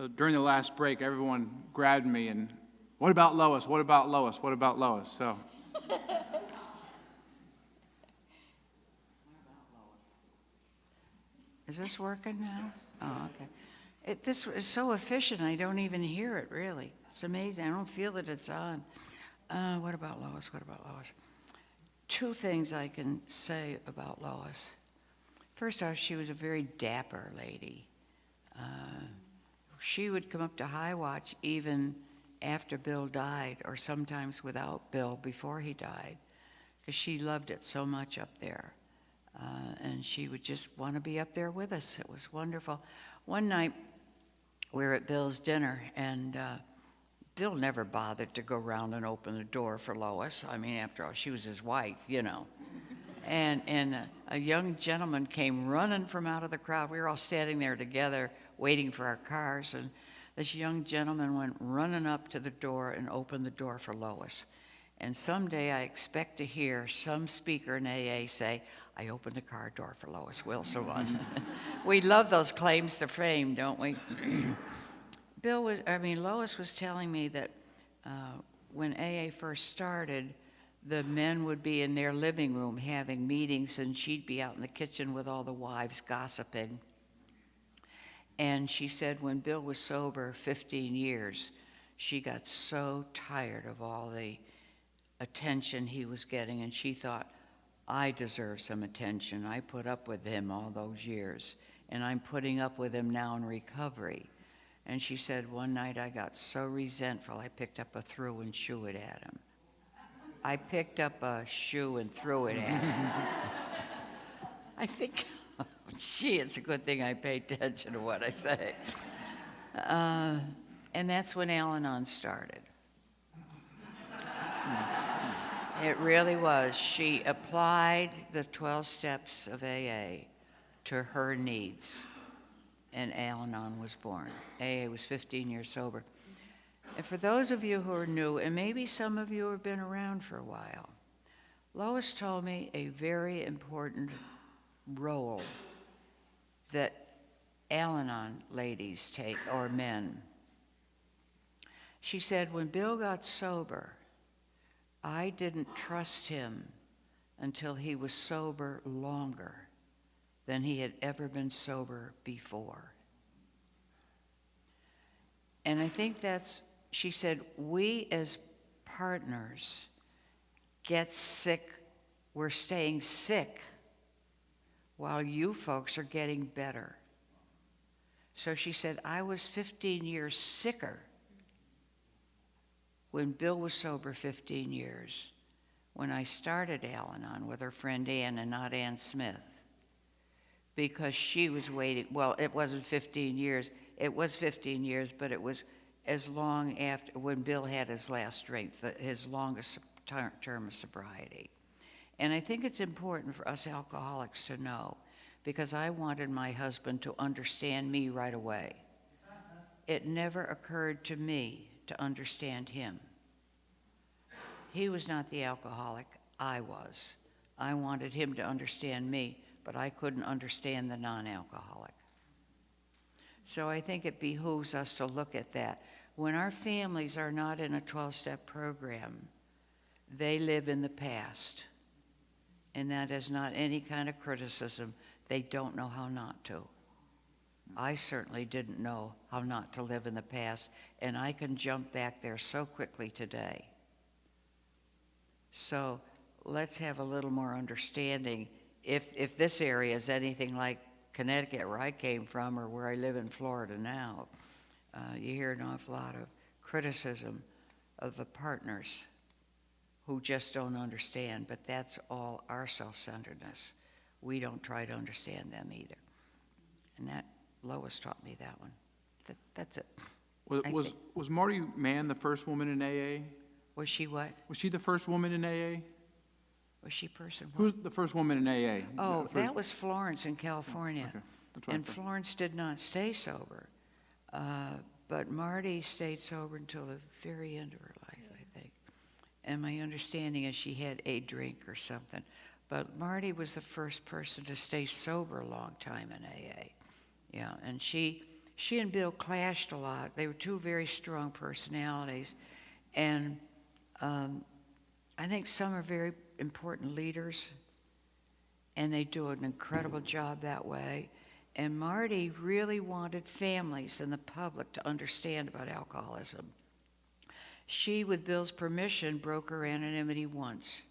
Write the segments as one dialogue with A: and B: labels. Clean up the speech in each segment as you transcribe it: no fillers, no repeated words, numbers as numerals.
A: So during the last break, everyone grabbed me and, what about Lois? What about Lois? What about Lois? So.
B: Is this working now? Oh, okay. This is so efficient, I don't even hear it, really. It's amazing. I don't feel that it's on. What about Lois? What about Lois? Two things I can say about Lois. First off, she was a very dapper lady. She would come up to High Watch even after Bill died, or sometimes without Bill before he died, because she loved it so much up there. And she would just want to be up there with us. It was wonderful. One night, we were at Bill's dinner, and Bill never bothered to go around and open the door for Lois. I mean, after all, she was his wife, you know. And a young gentleman came running from out of the crowd. We were all standing there together waiting for our cars, and this young gentleman went running up to the door and opened the door for Lois. And someday I expect to hear some speaker in AA say, I opened the car door for Lois Wilson once. We love those claims to fame, don't we? Lois was telling me that when AA first started, the men would be in their living room having meetings, and she'd be out in the kitchen with all the wives gossiping. And she said when Bill was sober 15 years, she got so tired of all the attention he was getting, and she thought, I deserve some attention. I put up with him all those years, and I'm putting up with him now in recovery. And she said, one night I got so resentful, I picked up a threw and threw it at him. I picked up a shoe and threw it at him. I think, it's a good thing I pay attention to what I say. And that's when Al-Anon started. It really was. She applied the 12 steps of AA to her needs, and Al-Anon was born. AA was 15 years sober. And for those of you who are new, and maybe some of you have been around for a while, Lois told me a very important role that Al-Anon ladies take, or men. She said, when Bill got sober, I didn't trust him until he was sober longer than he had ever been sober before. And I think that's, she said, we as partners get sick, we're staying sick while you folks are getting better. So she said, I was 15 years sicker when Bill was sober 15 years, when I started Al-Anon with her friend Ann, and not Ann Smith, because she was waiting. Well, it wasn't 15 years. It was 15 years, but it was as long after when Bill had his last drink, his longest term of sobriety. And I think it's important for us alcoholics to know, because I wanted my husband to understand me right away. It never occurred to me to understand him. He was not the alcoholic, I was. I wanted him to understand me, but I couldn't understand the non-alcoholic. So I think it behooves us to look at that. When our families are not in a 12-step program, they live in the past. And that is not any kind of criticism. They don't know how not to. I certainly didn't know how not to live in the past, and I can jump back there so quickly today. So let's have a little more understanding. If this area is anything like Connecticut, where I came from, or where I live in Florida now, you hear an awful lot of criticism of the partners who just don't understand, but that's all our self-centeredness. We don't try to understand them either. And that, Lois taught me that one. That's it.
A: Was Marty Mann the first woman in AA?
B: Was she what?
A: Was she the first woman in AA?
B: Was she person?
A: Who was the first woman in AA?
B: Oh, that was Florence in California.
A: Okay. That's what
B: And Florence did not stay sober. But Marty stayed sober until the very end of her life, I think. And my understanding is she had a drink or something. But Marty was the first person to stay sober a long time in AA. Yeah, and she she and Bill clashed a lot. They were two very strong personalities. And I think some are very important leaders, and they do an incredible job that way. And Marty really wanted families and the public to understand about alcoholism. She, with Bill's permission, broke her anonymity once,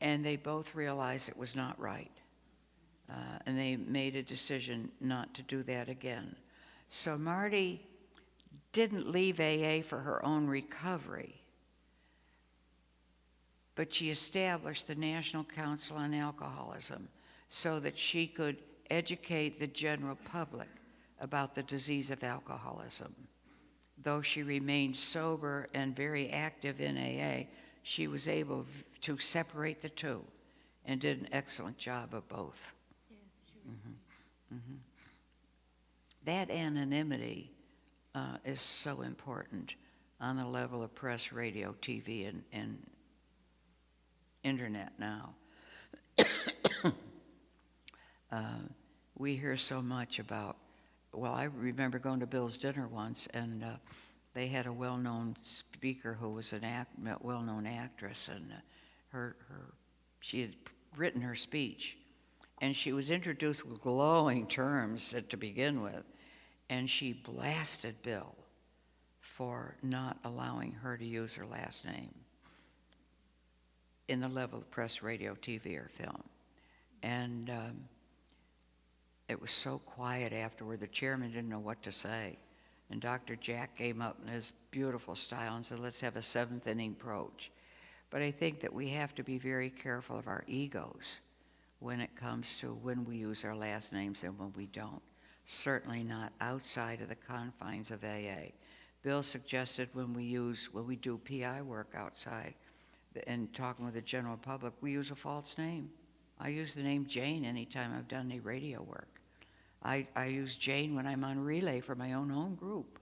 B: and they both realized it was not right. And they made a decision not to do that again. So Marty didn't leave AA for her own recovery, but she established the National Council on Alcoholism so that she could educate the general public about the disease of alcoholism. Though she remained sober and very active in AA, she was able to separate the two and did an excellent job of both.
C: Yeah, sure.
B: That anonymity is so important on the level of press, radio, TV, and internet now. We hear so much about, well, I remember going to Bill's dinner once, and they had a well-known speaker who was a well-known actress, and she had written her speech, and she was introduced with glowing terms to begin with, and she blasted Bill for not allowing her to use her last name in the level of press, radio, TV, or film. And it was so quiet afterward, the chairman didn't know what to say. And Dr. Jack came up in his beautiful style and said, let's have a seventh inning approach. But I think that we have to be very careful of our egos when it comes to when we use our last names and when we don't. Certainly not outside of the confines of AA. Bill suggested when we do PI work outside and talking with the general public, we use a false name. I use the name Jane anytime I've done any radio work. I use Jane when I'm on relay for my own home group.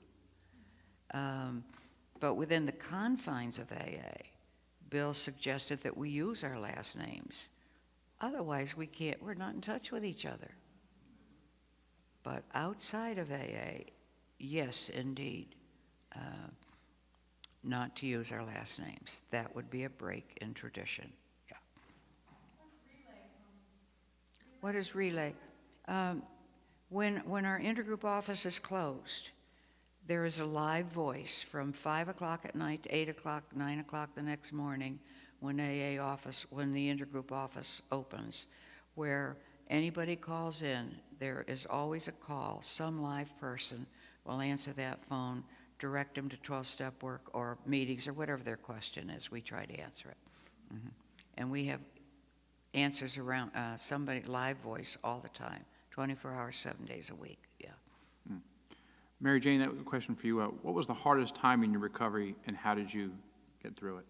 B: But within the confines of AA, Bill suggested that we use our last names. Otherwise, we're not in touch with each other. But outside of AA, yes, indeed, not to use our last names. That would be a break in tradition. Yeah. What is relay? When our intergroup office is closed, there is a live voice from 5 o'clock at night to 8 o'clock, 9 o'clock the next morning when the intergroup office opens, where anybody calls in, there is always a call. Some live person will answer that phone, direct them to 12-step work or meetings or whatever their question is. We try to answer it. And we have answers around somebody, live voice all the time, 24 hours, 7 days a week. Yeah.
A: Mary Jane, that was a question for you. What was the hardest time in your recovery, and how did you get through it?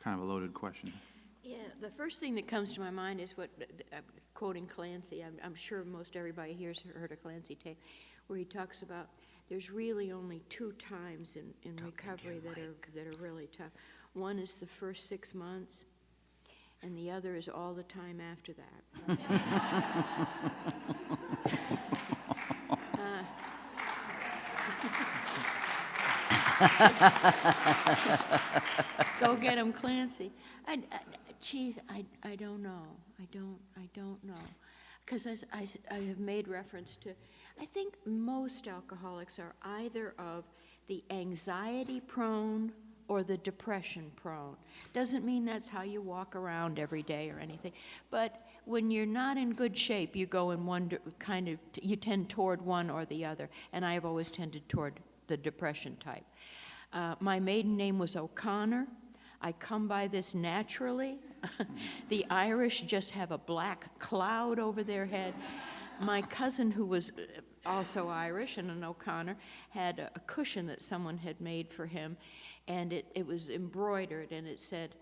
A: Kind of a loaded question.
C: Yeah, the first thing that comes to my mind is what, quoting Clancy, I'm sure most everybody here's heard a Clancy tape, where he talks about there's really only 2 times in recovery that are really tough. One is the first 6 months, and the other is all the time after that. Go get him, Clancy. Geez, I don't know. I don't know. Because as I have made reference to, I think most alcoholics are either of the anxiety prone or the depression prone. Doesn't mean that's how you walk around every day or anything. But when you're not in good shape, you go in one you tend toward one or the other. And I have always tended toward the depression type. My maiden name was O'Connor. I come by this naturally. The Irish just have a black cloud over their head. My cousin, who was also Irish and an O'Connor, had a cushion that someone had made for him, and it was embroidered, and it said,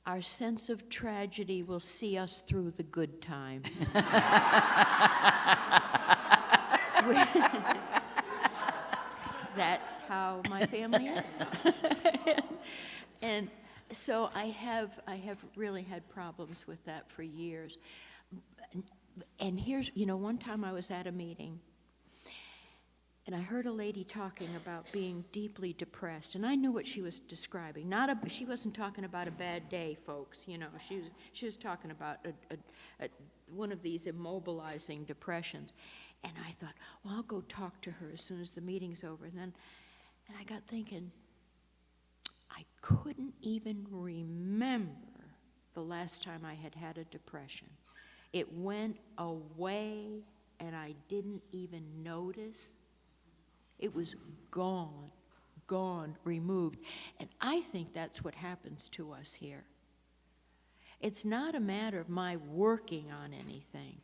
C: "Our sense of tragedy will see us through the good times." That's how my family is. And so I have really had problems with that for years. And here's, one time I was at a meeting, and I heard a lady talking about being deeply depressed, and I knew what she was describing. She wasn't talking about a bad day, folks, She was talking about one of these immobilizing depressions. And I thought, well, I'll go talk to her as soon as the meeting's over. And I got thinking, I couldn't even remember the last time I had had a depression. It went away, and I didn't even notice. It was gone, removed. And I think that's what happens to us here. It's not a matter of my working on anything.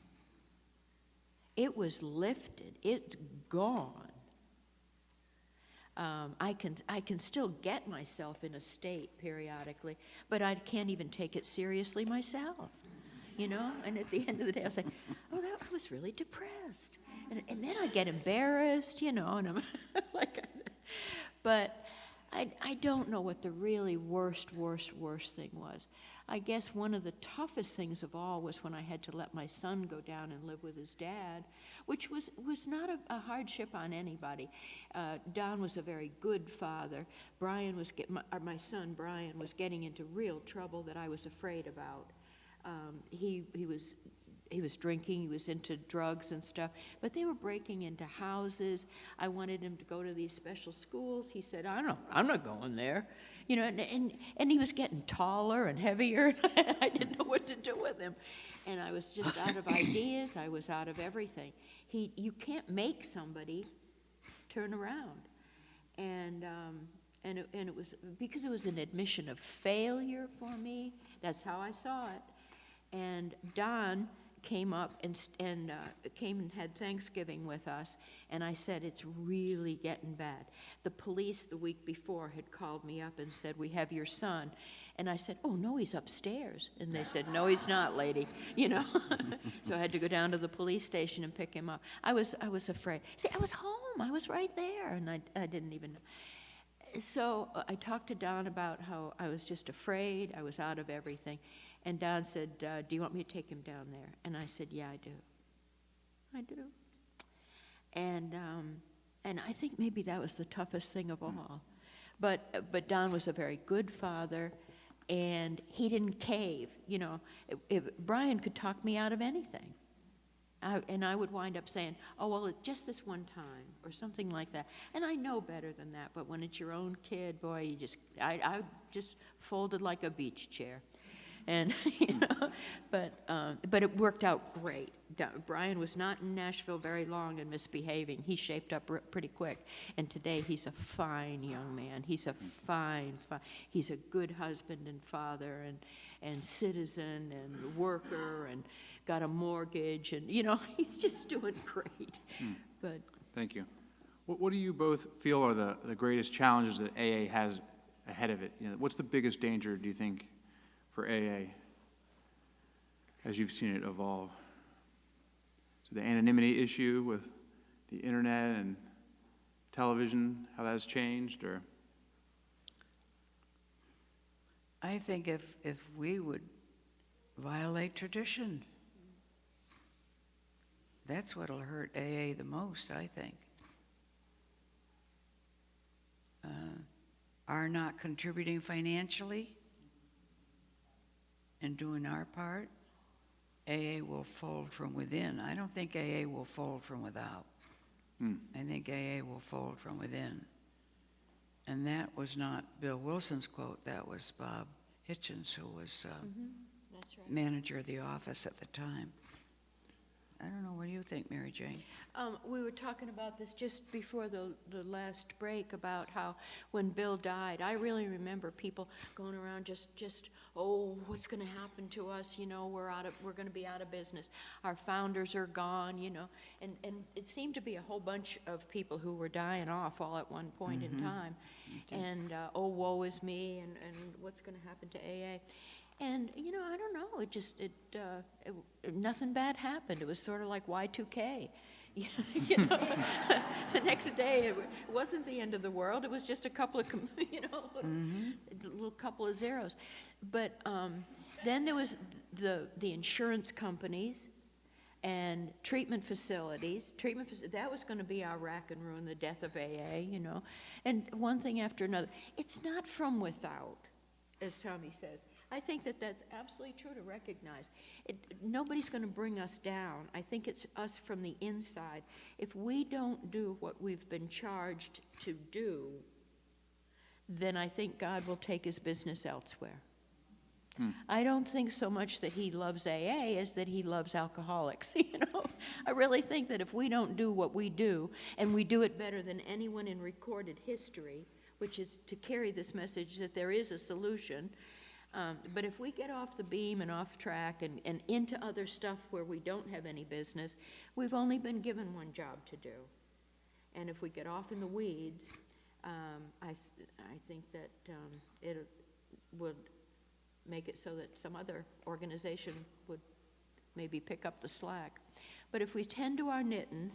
C: It was lifted. It's gone. I can still get myself in a state periodically, but I can't even take it seriously myself, And at the end of the day, I was like, oh, I was really depressed. And then I get embarrassed, and I'm like, but I don't know what the really worst thing was. I guess one of the toughest things of all was when I had to let my son go down and live with his dad, which was not a hardship on anybody. Don was a very good father. My son Brian was getting into real trouble that I was afraid about. He was drinking, he was into drugs and stuff, but they were breaking into houses. I wanted him to go to these special schools. He said, I'm not going there. And he was getting taller and heavier, and I didn't know what to do with him. And I was just out of ideas, I was out of everything. You can't make somebody turn around. And it was, because it was an admission of failure for me, that's how I saw it. And Don came up and came and had Thanksgiving with us, and I said, it's really getting bad. The police the week before had called me up and said, we have your son. And I said, oh, no, he's upstairs. And they said, no, he's not, lady, So I had to go down to the police station and pick him up. I was afraid. See, I was home. I was right there, and I didn't even know. So I talked to Don about how I was just afraid. I was out of everything. And Don said, do you want me to take him down there? And I said, yeah, I do. I do. And I think maybe that was the toughest thing of all. But Don was a very good father, and he didn't cave. Brian could talk me out of anything. And I would wind up saying, oh, well, it's just this one time, or something like that. And I know better than that, but when it's your own kid, boy, I just folded like a beach chair. And, but it worked out great. Brian was not in Nashville very long and misbehaving. He shaped up pretty quick. And today he's a fine young man. He's a he's a good husband and father and citizen and worker and got a mortgage. And, he's just doing great. But
A: Thank you. What do you both feel are the greatest challenges that AA has ahead of it? What's the biggest danger, do you think, for AA as you've seen it evolve? So the anonymity issue with the internet and television, how that's changed, or?
B: I think if we would violate tradition, that's what'll hurt AA the most, I think. Are not contributing financially and doing our part, AA will fold from within. I don't think AA will fold from without. I think AA will fold from within. And that was not Bill Wilson's quote, that was Bob Hitchens, who was
C: that's right.
B: manager of the office at the time. I don't know, what do you think, Mary Jane?
C: We were talking about this just before the last break about how when Bill died, I really remember people going around just oh, what's going to happen to us? We're going to be out of business. Our founders are gone, and it seemed to be a whole bunch of people who were dying off all at one point in time. And oh, woe is me, and what's going to happen to AA? And, I don't know, nothing bad happened. It was sort of like Y2K. The next day, it wasn't the end of the world. It was just a couple of, a little couple of zeros. But then there was the insurance companies and treatment facilities. That was going to be our rack and ruin, the death of AA, you know. And one thing after another. It's not from without, as Tommie says. I think that that's absolutely true to recognize. Nobody's going to bring us down. I think it's us from the inside. If we don't do what we've been charged to do, then I think God will take his business elsewhere. I don't think so much that he loves AA as that he loves alcoholics, you know. I really think that if we don't do what we do, and we do it better than anyone in recorded history, which is to carry this message that there is a solution, but if we get off the beam and off track and into other stuff where we don't have any business, we've only been given one job to do. And if we get off in the weeds, I think that it would make it so that some other organization would maybe pick up the slack. But if we tend to our knitting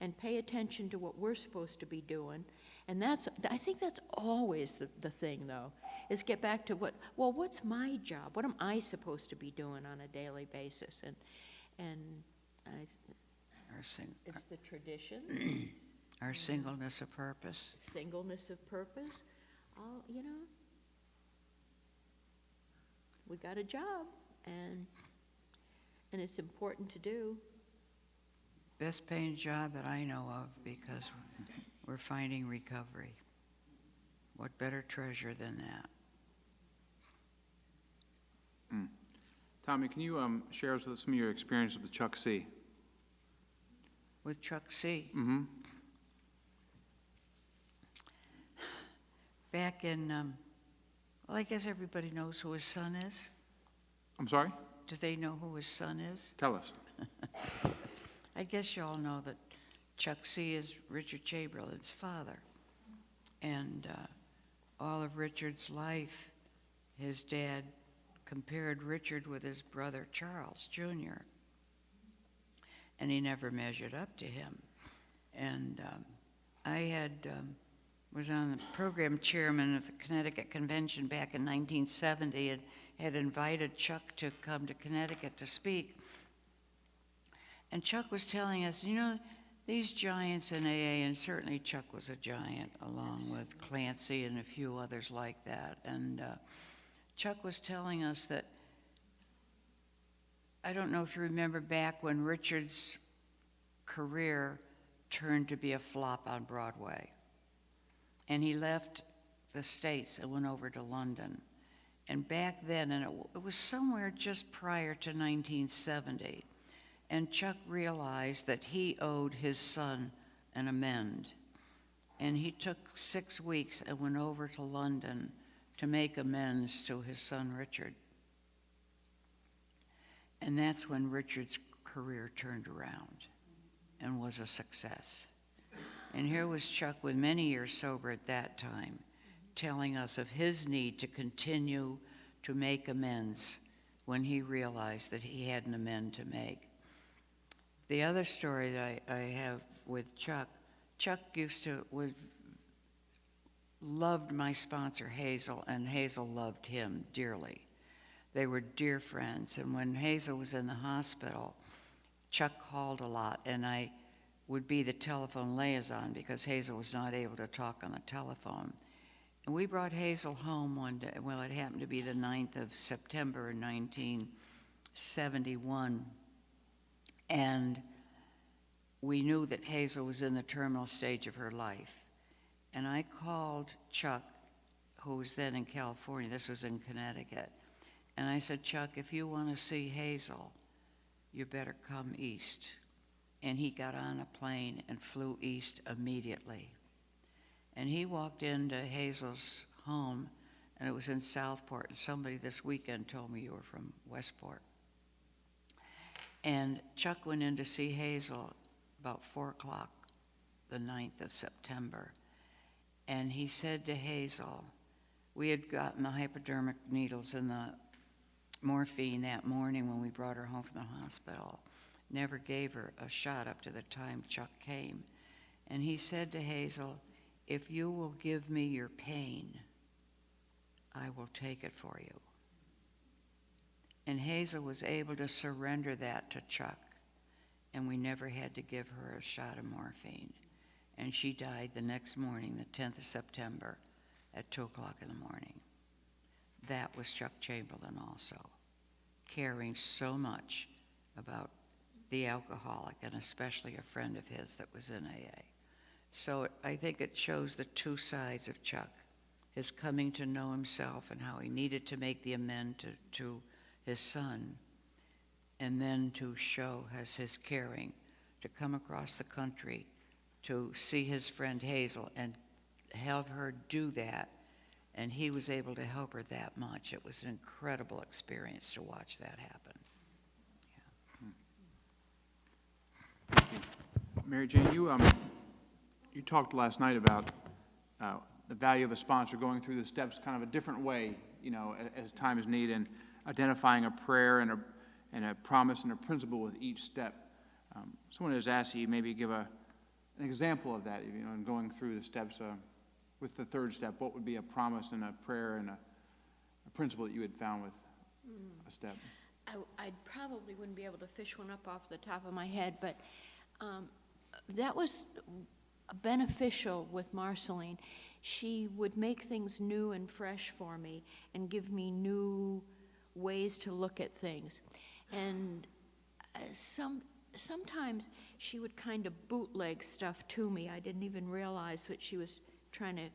C: and pay attention to what we're supposed to be doing, and I think that's always the thing, though, is get back to what's my job? What am I supposed to be doing on a daily basis? It's the tradition.
B: Our singleness of purpose.
C: Singleness of purpose. You know, we got a job, and it's important to do.
B: Best paying job that I know of, because we're finding recovery. What better treasure than that?
A: Tommie, can you share with us some of your experience with Chuck C?
B: With Chuck C?
A: Mm-hmm.
B: Back in, well, I guess everybody knows who his son is.
A: I'm sorry?
B: Do they know who his son is?
A: Tell us.
B: I guess you all know that Chuck C is Richard Chamberlain's father. And all of Richard's life, his dad compared Richard with his brother Charles Jr. And he never measured up to him. And I was on the program chairman of the Connecticut Convention back in 1970 and had invited Chuck to come to Connecticut to speak. And Chuck was telling us, you know, these giants in AA, and certainly Chuck was a giant along with Clancy and a few others like that. And Chuck was telling us that, I don't know if you remember back when Richard's career turned to be a flop on Broadway. And he left the States and went over to London. And back then, and it was somewhere just prior to 1970, and Chuck realized that he owed his son an amend. And he took 6 weeks and went over to London to make amends to his son Richard. And that's when Richard's career turned around and was a success. And here was Chuck, with many years sober at that time, telling us of his need to continue to make amends when he realized that he had an amend to make. The other story that I have with Chuck loved my sponsor Hazel, and Hazel loved him dearly. They were dear friends, and when Hazel was in the hospital, Chuck called a lot, and I would be the telephone liaison because Hazel was not able to talk on the telephone. And we brought Hazel home one day. Well, it happened to be the 9th of September in 1971. And we knew that Hazel was in the terminal stage of her life. And I called Chuck, who was then in California. This was in Connecticut. And I said, Chuck, if you want to see Hazel, you better come east. And he got on a plane and flew east immediately. And he walked into Hazel's home, and it was in Southport. And somebody this weekend told me you were from Westport. And Chuck went in to see Hazel about 4 o'clock, the 9th of September. And he said to Hazel, we had gotten the hypodermic needles and the morphine that morning when we brought her home from the hospital. Never gave her a shot up to the time Chuck came. And he said to Hazel, if you will give me your pain, I will take it for you. And Hazel was able to surrender that to Chuck, and we never had to give her a shot of morphine. And she died the next morning, the 10th of September, at 2 o'clock in the morning. That was Chuck Chamberlain also, caring so much about the alcoholic, and especially a friend of his that was in AA. So I think it shows the two sides of Chuck, his coming to know himself and how he needed to make the amend to his son, and then to show as his caring, to come across the country, to see his friend Hazel and have her do that, and he was able to help her that much. It was an incredible experience to watch that happen.
A: Mary Jane, you talked last night about the value of a sponsor going through the steps kind of a different way, as time is needed, and identifying a prayer and a promise and a principle with each step. Someone has asked you maybe give an example of that, in going through the steps. With the third step, what would be a promise and a prayer and a principle that you had found with a step?
C: I probably wouldn't be able to fish one up off the top of my head, but that was beneficial with Marceline. She would make things new and fresh for me and give me new ways to look at things. And sometimes she would kind of bootleg stuff to me. I didn't even realize that she was trying to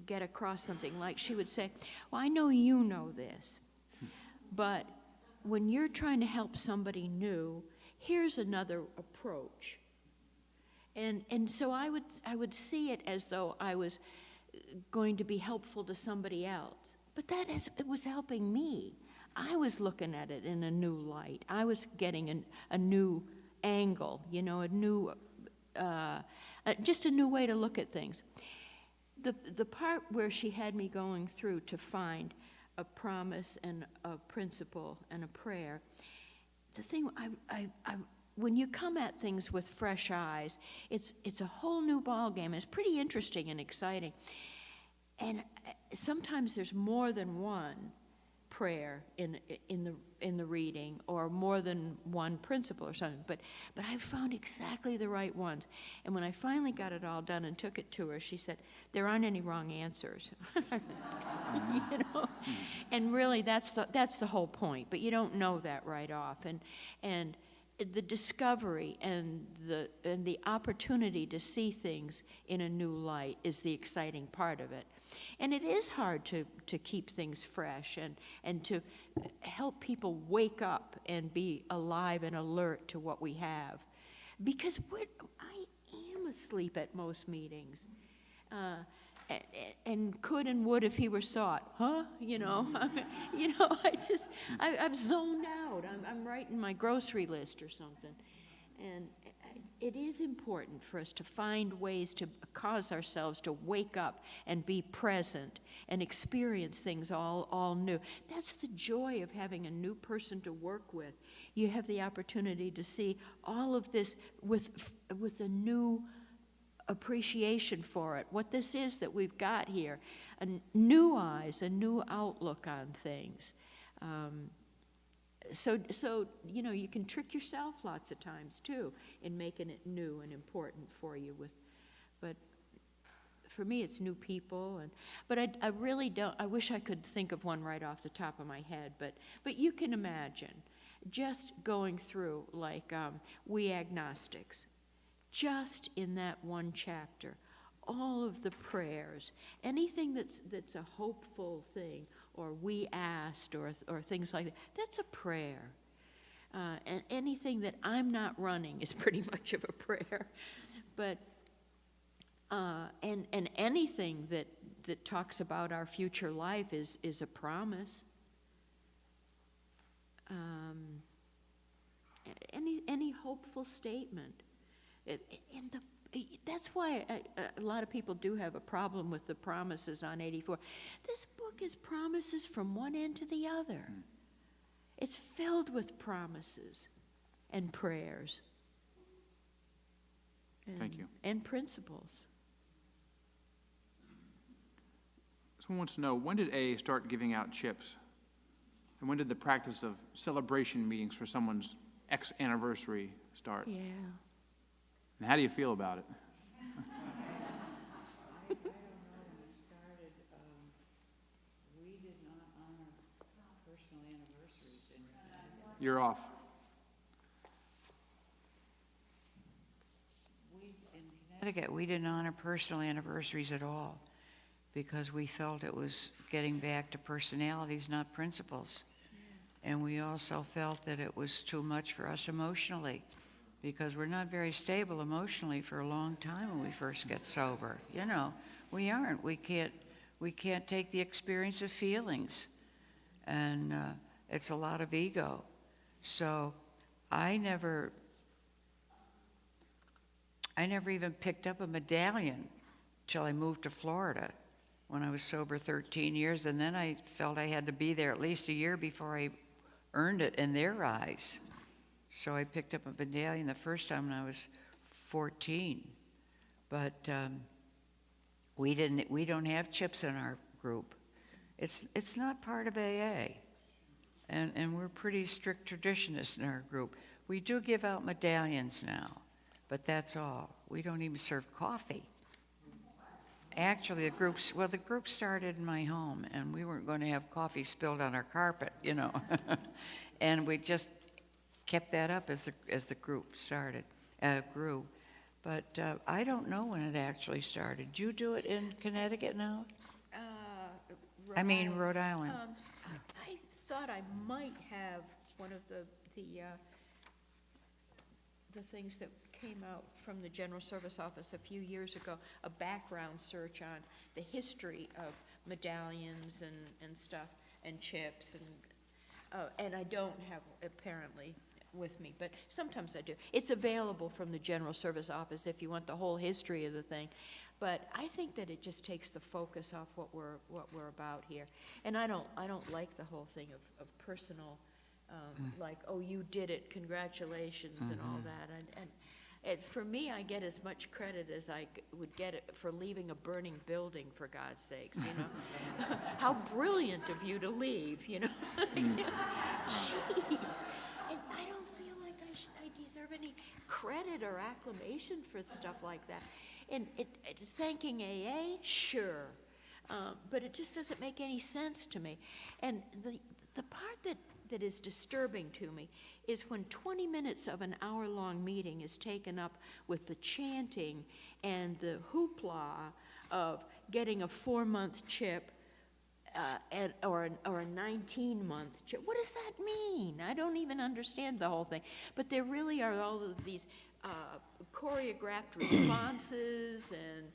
C: get across something. Like she would say, well, I know you know this, but when you're trying to help somebody new, here's another approach. And so I would see it as though I was going to be helpful to somebody else. But it was helping me. I was looking at it in a new light. I was getting a new angle, just a new way to look at things. The part where she had me going through to find a promise and a principle and a prayer, the thing when you come at things with fresh eyes, it's a whole new ballgame. It's pretty interesting and exciting. And sometimes there's more than one prayer in the reading, or more than one principle or something, but I found exactly the right ones. And when I finally got it all done and took it to her, she said, there aren't any wrong answers. And really that's the whole point, but you don't know that right off. And the discovery and the opportunity to see things in a new light is the exciting part of it. And it is hard to keep things fresh and to help people wake up and be alive and alert to what we have. Because I am asleep at most meetings. And could and would if he were sought, huh? I'm zoned out. I'm writing my grocery list or something. And it is important for us to find ways to cause ourselves to wake up and be present and experience things all new. That's the joy of having a new person to work with. You have the opportunity to see all of this with a new appreciation for it, what this is that we've got here, new eyes, a new outlook on things. So you can trick yourself lots of times too in making it new and important for you. But for me, it's new people, but I really don't. I wish I could think of one right off the top of my head. But you can imagine just going through like We Agnostics. Just in that one chapter, all of the prayers, anything that's a hopeful thing, or we asked, or things like that, that's a prayer. And anything that I'm not running is pretty much of a prayer. But and anything that talks about our future life is a promise. Any hopeful statement. That's why a lot of people do have a problem with the promises on 84. This book is promises from one end to the other. It's filled with promises and prayers.
A: Thank you.
C: And principles.
A: Someone wants to know, when did AA start giving out chips? And when did the practice of celebration meetings for someone's anniversary start?
C: Yeah.
A: And how do you feel about it?
B: I don't know when it started. We did not honor personal anniversaries in Connecticut.
A: You're off.
B: In Connecticut, we didn't honor personal anniversaries at all because we felt it was getting back to personalities, not principles. And we also felt that it was too much for us emotionally because we're not very stable emotionally for a long time when we first get sober. You know, we aren't. We can't take the experience of feelings. And it's a lot of ego. So I never even picked up a medallion till I moved to Florida when I was sober 13 years. And then I felt I had to be there at least a year before I earned it in their eyes. So I picked up a medallion the first time when I was 14. But we don't have chips in our group. It's not part of AA. And we're pretty strict traditionists in our group. We do give out medallions now, but that's all. We don't even serve coffee. Actually, the group started in my home, and we weren't going to have coffee spilled on our carpet, you know. And we just kept that up as the group grew. But I don't know when it actually started. Do you do it in Connecticut now? Rhode Island.
C: I thought I might have one of the things that came out from the General Service Office a few years ago, a background search on the history of medallions and stuff, and chips, and I don't have apparently with me, but sometimes I do. It's available from the General Service Office if you want the whole history of the thing. But I think that it just takes the focus off what we're about here. And I don't like the whole thing of personal, like, oh, you did it, congratulations, and all that. And for me, I get as much credit as I would get it for leaving a burning building, for God's sakes, you know? How brilliant of you to leave, you know? Jeez. And I don't feel like I deserve any credit or acclamation for stuff like that. And thanking AA, sure, but it just doesn't make any sense to me. And the part that is disturbing to me is when 20 minutes of an hour-long meeting is taken up with the chanting and the hoopla of getting a 4-month chip or a 19-month chip. What does that mean? I don't even understand the whole thing. But there really are all of these choreographed responses and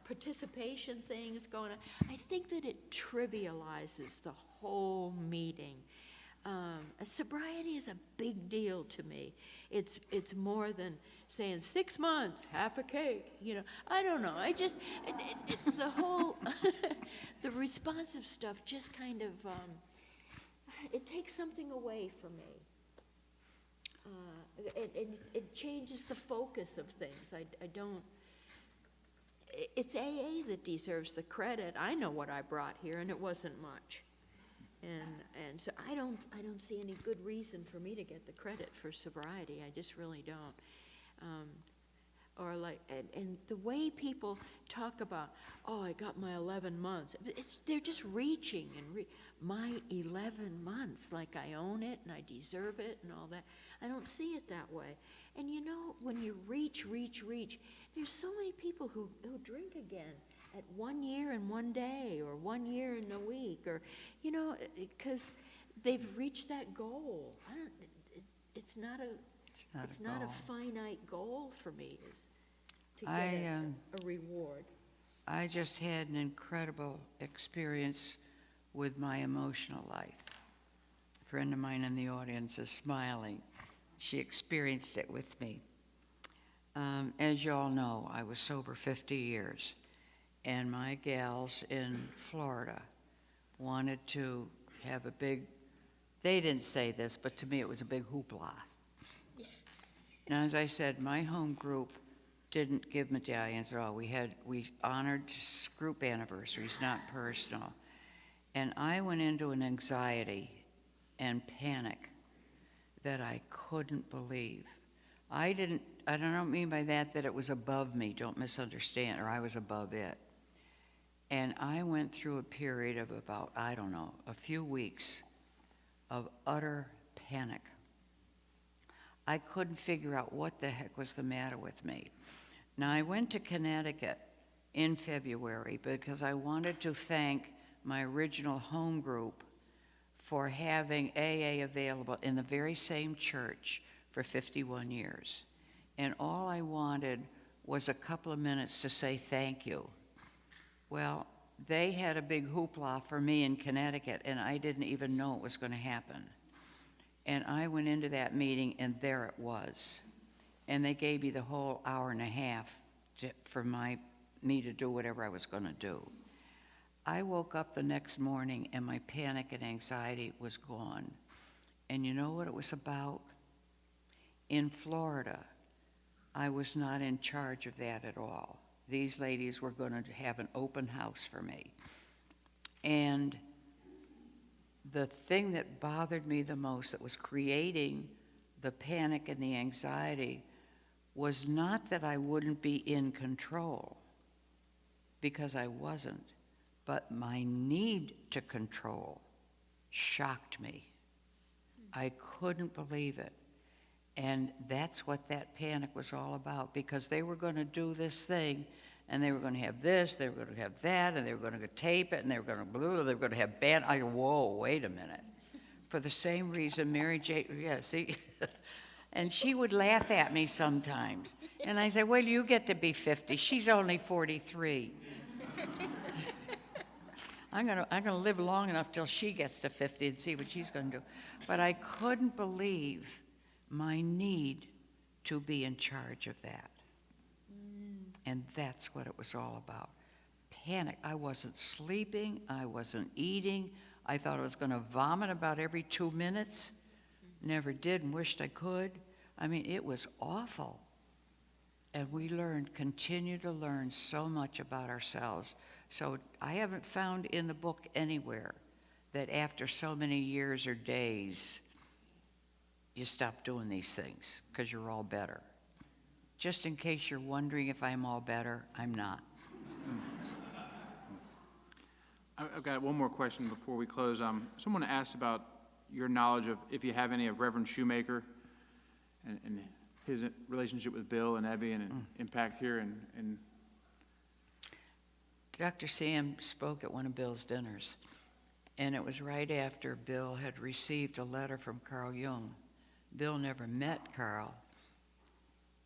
C: participation things going on. I think that it trivializes the whole meeting. Sobriety is a big deal to me. It's more than saying 6 months, half a cake, you know. I don't know. I just, the whole, the responsive stuff just kind of, it takes something away from me. It changes the focus of things. I don't, it's AA that deserves the credit. I know what I brought here, and it wasn't much. And so I don't see any good reason for me to get the credit for sobriety. I just really don't. Or like, and the way people talk about, oh, I got my 11 months. They're just reaching and my 11 months, like I own it and I deserve it and all that. I don't see it that way. And you know, when you reach, there's so many people who drink again at 1 year and 1 day, or 1 year and a week, or, you know, because they've reached that goal. It's not a finite goal for me to get a reward.
B: I just had an incredible experience with my emotional life. A friend of mine in the audience is smiling. She experienced it with me. As you all know, I was sober 50 years. And my gals in Florida wanted to have a big, they didn't say this, but to me it was a big hoopla. Now, as I said, my home group didn't give medallions at all. We honored group anniversaries, not personal. And I went into an anxiety and panic that I couldn't believe. I don't mean by that it was above me, don't misunderstand, or I was above it. And I went through a period of about, I don't know, a few weeks of utter panic. I couldn't figure out what the heck was the matter with me. Now, I went to Connecticut in February because I wanted to thank my original home group for having AA available in the very same church for 51 years. And all I wanted was a couple of minutes to say thank you. Well, they had a big hoopla for me in Connecticut, and I didn't even know it was going to happen. And I went into that meeting, and there it was. And they gave me the whole hour and a half for me to do whatever I was going to do. I woke up the next morning, and my panic and anxiety was gone. And you know what it was about? In Florida, I was not in charge of that at all. These ladies were going to have an open house for me. And the thing that bothered me the most, that was creating the panic and the anxiety, was not that I wouldn't be in control, because I wasn't, but my need to control shocked me. I couldn't believe it. And that's what that panic was all about, because they were going to do this thing, and they were going to have this, they were going to have that, and they were going to tape it, and they were going to they were going to have band. I go, whoa, wait a minute. For the same reason Mary J. Yeah, see, and she would laugh at me sometimes, and I said, well, you get to be 50. She's only 43. I'm gonna live long enough till she gets to 50 and see what she's going to do. But I couldn't believe my need to be in charge of that. And that's what it was all about. Panic. I wasn't sleeping. I wasn't eating. I thought I was going to vomit about every 2 minutes. Never did and wished I could. I mean, it was awful. And we continue to learn so much about ourselves. So I haven't found in the book anywhere that after so many years or days, you stop doing these things because you're all better. Just in case you're wondering if I'm all better, I'm not.
A: I've got one more question before we close. Someone asked about your knowledge of, if you have any, of Reverend Shoemaker and his relationship with Bill and Ebby and impact here. And
B: Dr. Sam spoke at one of Bill's dinners, and it was right after Bill had received a letter from Carl Jung. Bill never met Carl,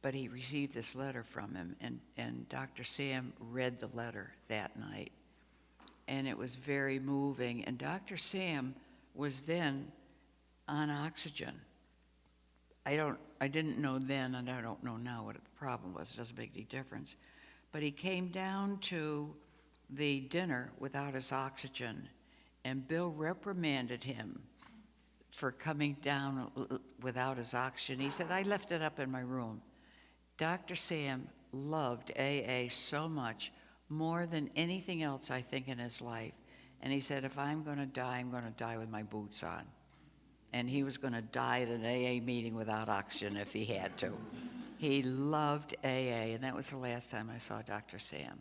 B: but he received this letter from him, and Dr. Sam read the letter that night. And it was very moving, and Dr. Sam was then on oxygen. I didn't know then, and I don't know now what the problem was. It doesn't make any difference. But he came down to the dinner without his oxygen, and Bill reprimanded him for coming down without his oxygen. He said, I left it up in my room. Dr. Sam loved AA so much, more than anything else, I think, in his life. And he said, if I'm going to die with my boots on. And he was going to die at an AA meeting without oxygen if he had to. He loved AA, and that was the last time I saw Dr. Sam.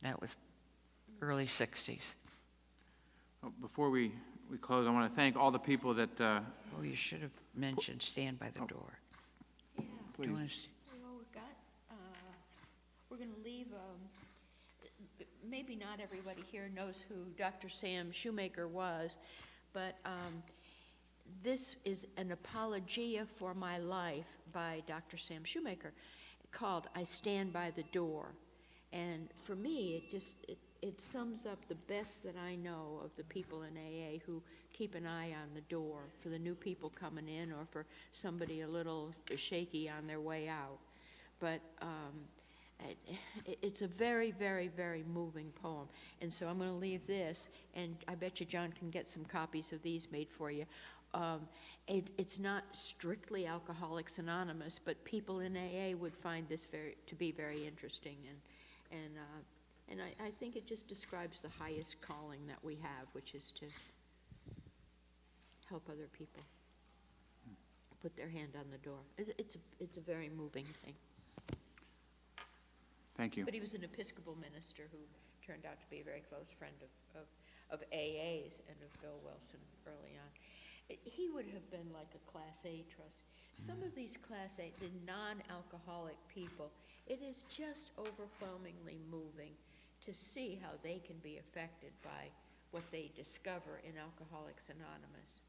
B: That was early 60s.
A: before we close, I want to thank all the people that,
B: Oh, you should have mentioned stand by the door.
C: Yeah.
B: Do you
A: please.
B: wanna
C: Well, we're going to leave, maybe not everybody here knows who Dr. Sam Shoemaker was, but this is an apologia for my life by Dr. Sam Shoemaker called I Stand by the Door. And for me, it sums up the best that I know of the people in AA who keep an eye on the door for the new people coming in or for somebody a little shaky on their way out. But it's a very, very, very moving poem. And so I'm going to leave this, and I bet you John can get some copies of these made for you. It's not strictly Alcoholics Anonymous, but people in AA would find this to be very interesting. And I think it just describes the highest calling that we have, which is to help other people put their hand on the door. It's a very moving thing.
A: Thank you.
C: But he was an Episcopal minister who turned out to be a very close friend of AA's and of Bill Wilson early on. He would have been like a Class A trustee. Some of these Class A, the non-alcoholic people, it is just overwhelmingly moving to see how they can be affected by what they discover in Alcoholics Anonymous.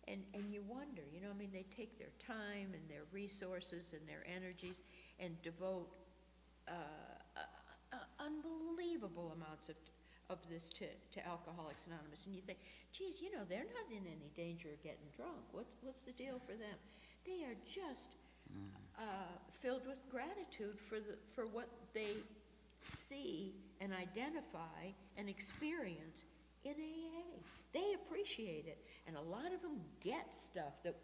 C: And you wonder, you know, I mean, they take their time and their resources and their energies and devote unbelievable amounts of this to Alcoholics Anonymous. And you think, geez, you know, they're not in any danger of getting drunk. What's the deal for them? They are just filled with gratitude for what they see and identify and experience in AA. They appreciate it. And a lot of them get stuff that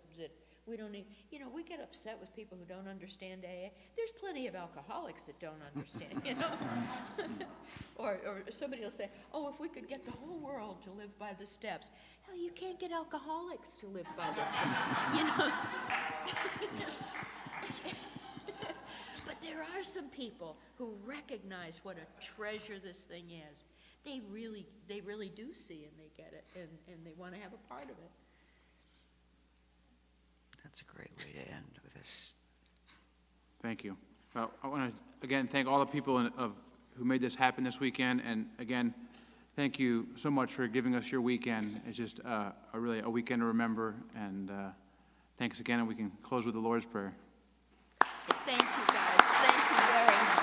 C: we don't even, you know, we get upset with people who don't understand AA. There's plenty of alcoholics that don't understand, you know? or somebody will say, oh, if we could get the whole world to live by the steps. Hell, you can't get alcoholics to live by the steps, you know? But there are some people who recognize what a treasure this thing is. They really do see and they get it, and they want to have a part of it.
B: That's a great way to end with this.
A: Thank you. Well, I want to, again, thank all the people who made this happen this weekend, and again, thank you so much for giving us your weekend. It's just really a weekend to remember, and thanks again, and we can close with the Lord's Prayer.
C: Thank you, guys. Thank you very much.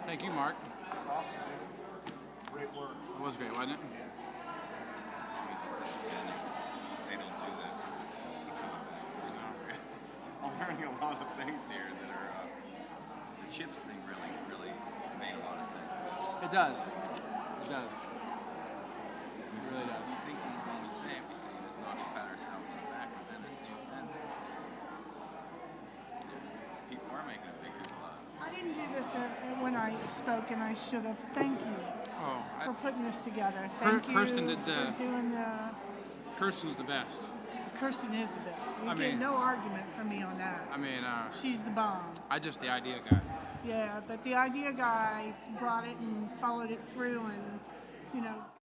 A: Thank you, Mark.
D: Awesome, dude. Great work.
A: It was great, wasn't it?
E: They don't do that. I'm learning a lot of things here that are, the chips thing really made a lot of sense to us.
A: It does. It does. It really does.
E: I think when we say it, we say let's not pat ourselves on the back, but then in the same sense, people are making a big deal out of it.
F: I didn't do this when I spoke, and I should have. Thank you for putting this together. Thank you
A: Kirsten did
F: for doing the.
A: Kirsten's the best.
F: Kirsten is the best. You
A: I
F: get
A: mean-
F: no argument from me on that.
A: I mean,
F: She's the bomb.
A: I just the idea guy.
F: Yeah, but the idea guy brought it and followed it through, and you know.